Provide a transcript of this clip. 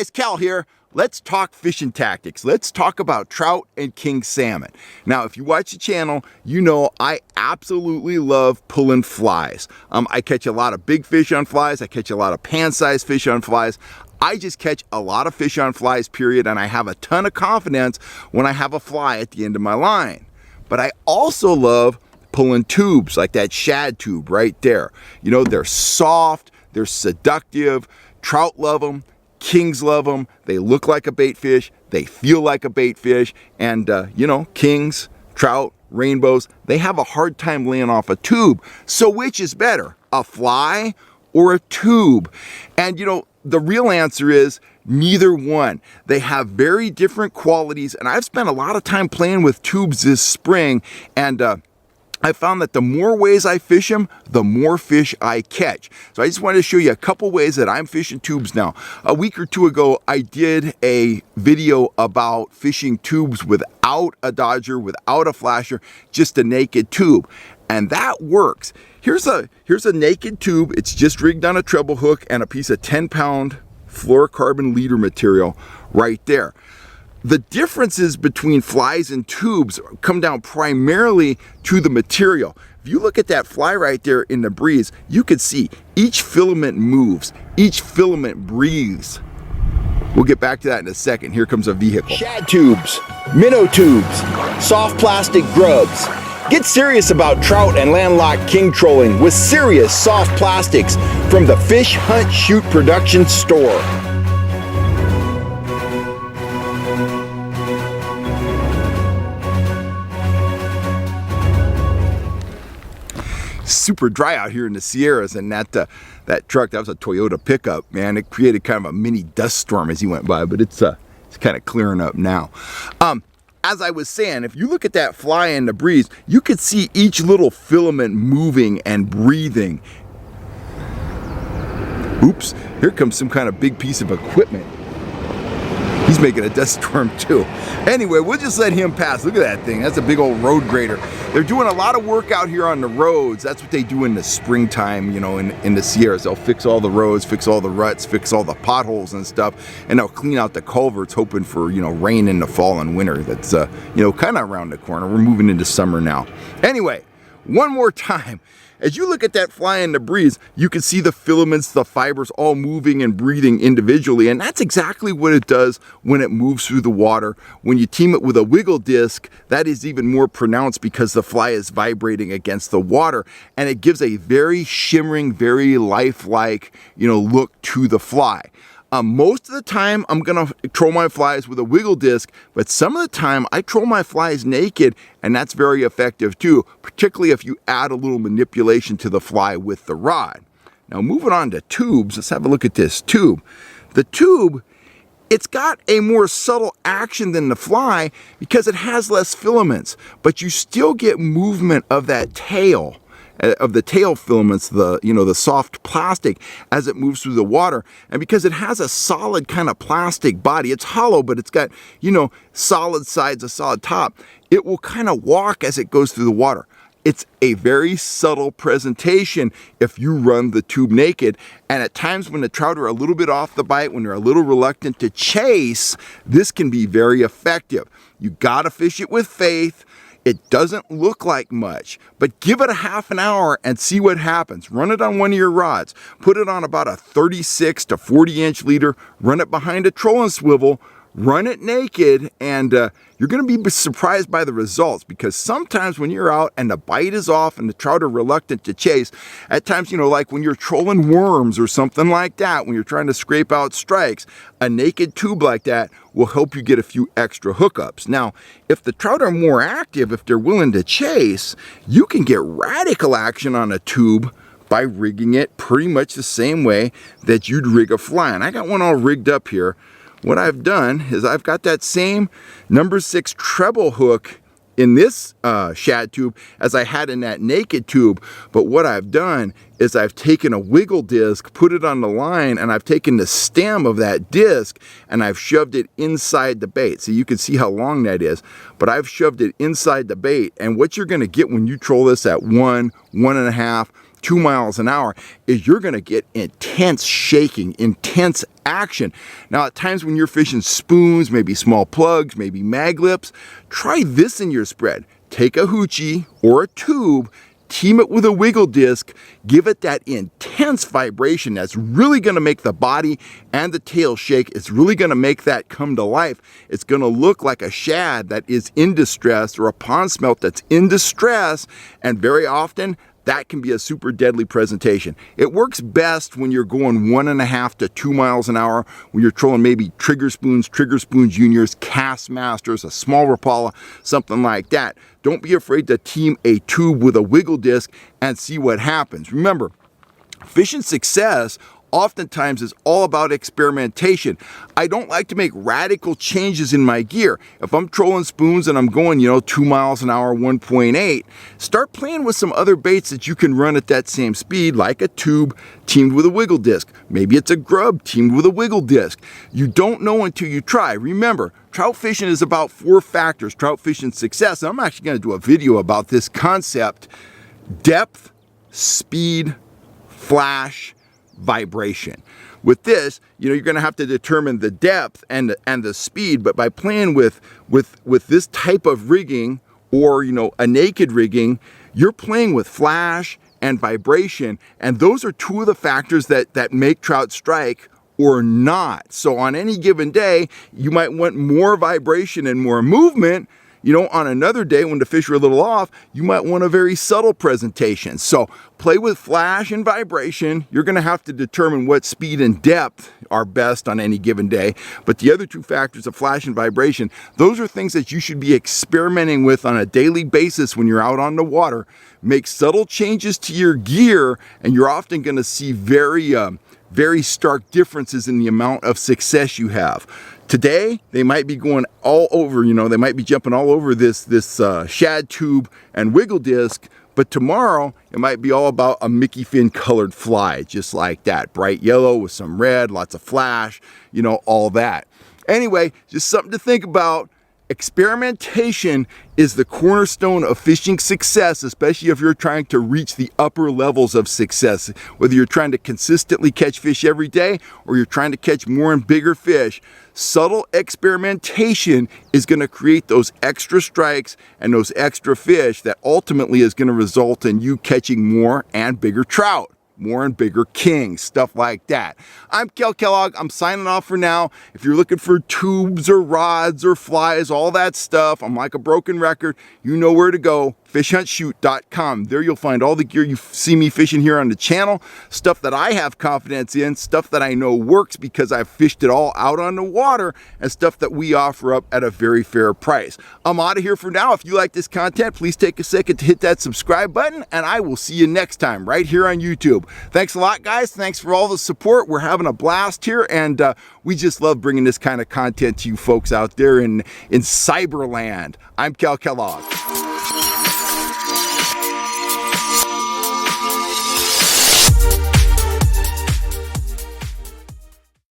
guys, Cal here. Let's talk fishing tactics. Let's talk about trout and king salmon. Now, if you watch the channel, you know I absolutely love pulling flies. I catch a lot of big fish on flies. I catch a lot of pan-sized fish on flies. I just catch a lot of fish on flies, period, and I have a ton of confidence when I have a fly at the end of my line. But I also love pulling tubes, like that shad tube right there. You know, they're soft, they're seductive. Trout love them. Kings love them. They look like a bait fish. They feel like a bait fish. And, you know, kings, trout, rainbows, they have a hard time laying off a tube. So which is better, a fly or a tube? And, you know, the real answer is neither one. They have very different qualities. And I've spent a lot of time playing with tubes this spring. And, I found that the more ways I fish them, the more fish I catch. So I just wanted to show you a couple ways that I'm fishing tubes now. A week or two ago, I did a video about fishing tubes without a dodger, without a flasher, just a naked tube. And that works. Here's a naked tube. It's just rigged on a treble hook and a piece of 10-pound fluorocarbon leader material right there. The differences between flies and tubes come down primarily to the material. If you look at that fly right there in the breeze, you can see each filament moves, each filament breathes. We'll get back to that in a second. Here comes a vehicle. Shad tubes, minnow tubes, soft plastic grubs. Get serious about trout and landlocked king trolling with serious soft plastics from the Fish Hunt Shoot Production store. Super dry out here in the Sierras, and that truck, that was a Toyota pickup, man. It created kind of a mini dust storm as he went by, but it's kind of clearing up now. As I was saying, if you look at that fly in the breeze, you could see each little filament moving and breathing. Oops, here comes some kind of big piece of equipment. He's making a dust storm too. Anyway, we'll just let him pass. Look at that thing. That's a big old road grader. They're doing a lot of work out here on the roads. That's what they do in the springtime, you know, in the Sierras. They'll fix all the roads, fix all the ruts, fix all the potholes and stuff, and they'll clean out the culverts, hoping for, you know, rain in the fall and winter. That's, you know, kind of around the corner. We're moving into summer now. Anyway, one more time. As you look at that fly in the breeze, you can see the filaments, the fibers all moving and breathing individually, and that's exactly what it does when it moves through the water. When you team it with a wiggle disc, that is even more pronounced because the fly is vibrating against the water, and it gives a very shimmering, very lifelike, you know, look to the fly. Most of the time, I'm gonna troll my flies with a wiggle disc, but some of the time I troll my flies naked, and that's very effective too, particularly if you add a little manipulation to the fly with the rod. Now moving on to tubes, let's have a look at this tube. The tube, it's got a more subtle action than the fly because it has less filaments, but you still get movement of that tail. Of the tail filaments, the soft plastic as it moves through the water. And because it has a solid kind of plastic body, it's hollow, but it's got, you know, solid sides, a solid top, it will kind of walk as it goes through the water. It's a very subtle presentation if you run the tube naked. And at times when the trout are a little bit off the bite, when they're a little reluctant to chase, this can be very effective. You gotta fish it with faith. It doesn't look like much, but give it a half an hour and see what happens. Run it on one of your rods. Put it on about a 36 to 40 inch leader. Run it behind a trolling swivel. Run it naked, and you're going to be surprised by the results, because sometimes when you're out and the bite is off and the trout are reluctant to chase, at times, you know, like when you're trolling worms or something like that, when you're trying to scrape out strikes, a naked tube like that will help you get a few extra hookups. Now, if the trout are more active, if they're willing to chase, you can get radical action on a tube by rigging it pretty much the same way that you'd rig a fly. And I got one all rigged up here. What I've done is I've got that same number 6 treble hook in this shad tube as I had in that naked tube, but what I've done is I've taken a wiggle disc, put it on the line, and I've taken the stem of that disc and I've shoved it inside the bait. So you can see how long that is, but I've shoved it inside the bait, and what you're going to get when you troll this at 1, 1.5, 2 miles an hour is you're going to get intense shaking, intense action. Now, at times when you're fishing spoons, maybe small plugs, maybe mag lips, try this in your spread. Take a hoochie or a tube, team it with a wiggle disc, give it that intense vibration that's really going to make the body and the tail shake. It's really going to make that come to life. It's going to look like a shad that is in distress or a pond smelt that's in distress, and very often that can be a super deadly presentation. It works best when you're going 1.5 to 2 miles an hour, when you're trolling maybe trigger spoons juniors, cast masters, a small Rapala, something like that. Don't be afraid to team a tube with a wiggle disc and see what happens. Remember, fishing success oftentimes is all about experimentation. I don't like to make radical changes in my gear. If I'm trolling spoons and I'm going, 2 miles an hour, 1.8, start playing with some other baits that you can run at that same speed, like a tube teamed with a wiggle disc. Maybe it's a grub teamed with a wiggle disc. You don't know until you try. Remember, trout fishing is about 4 factors, trout fishing success. And I'm actually going to do a video about this concept: depth, speed, flash, vibration. With this, you're going to have to determine the depth and the speed, but by playing with this type of rigging, or a naked rigging, you're playing with flash and vibration, and those are 2 of the factors that make trout strike or not. So on any given day, you might want more vibration and more movement. On another day when the fish are a little off, you might want a very subtle presentation. So play with flash and vibration. You're going to have to determine what speed and depth are best on any given day. But the other 2 factors of flash and vibration, those are things that you should be experimenting with on a daily basis when you're out on the water. Make subtle changes to your gear, and you're often going to see very stark differences in the amount of success you have. Today, they might be going all over, they might be jumping all over this shad tube and wiggle disc, but tomorrow it might be all about a Mickey fin colored fly, just like that, bright yellow with some red, lots of flash, all that. Anyway, just something to think about. Experimentation is the cornerstone of fishing success, especially if you're trying to reach the upper levels of success. Whether you're trying to consistently catch fish every day or you're trying to catch more and bigger fish, subtle experimentation is going to create those extra strikes and those extra fish that ultimately is going to result in you catching more and bigger trout. More and bigger kings, stuff like that. I'm Kel Kellogg. I'm signing off for now. If you're looking for tubes or rods or flies, all that stuff, I'm like a broken record. You know where to go. FishHuntShoot.com. There you'll find all the gear you see me fishing here on the channel, stuff that I have confidence in, stuff that I know works because I've fished it all out on the water, and stuff that we offer up at a very fair price. I'm out of here for now. If you like this content, please take a second to hit that subscribe button, and I will see you next time right here on YouTube. Thanks a lot, guys. Thanks for all the support. We're having a blast here, and we just love bringing this kind of content to you folks out there in Cyberland. I'm Kel Kellogg.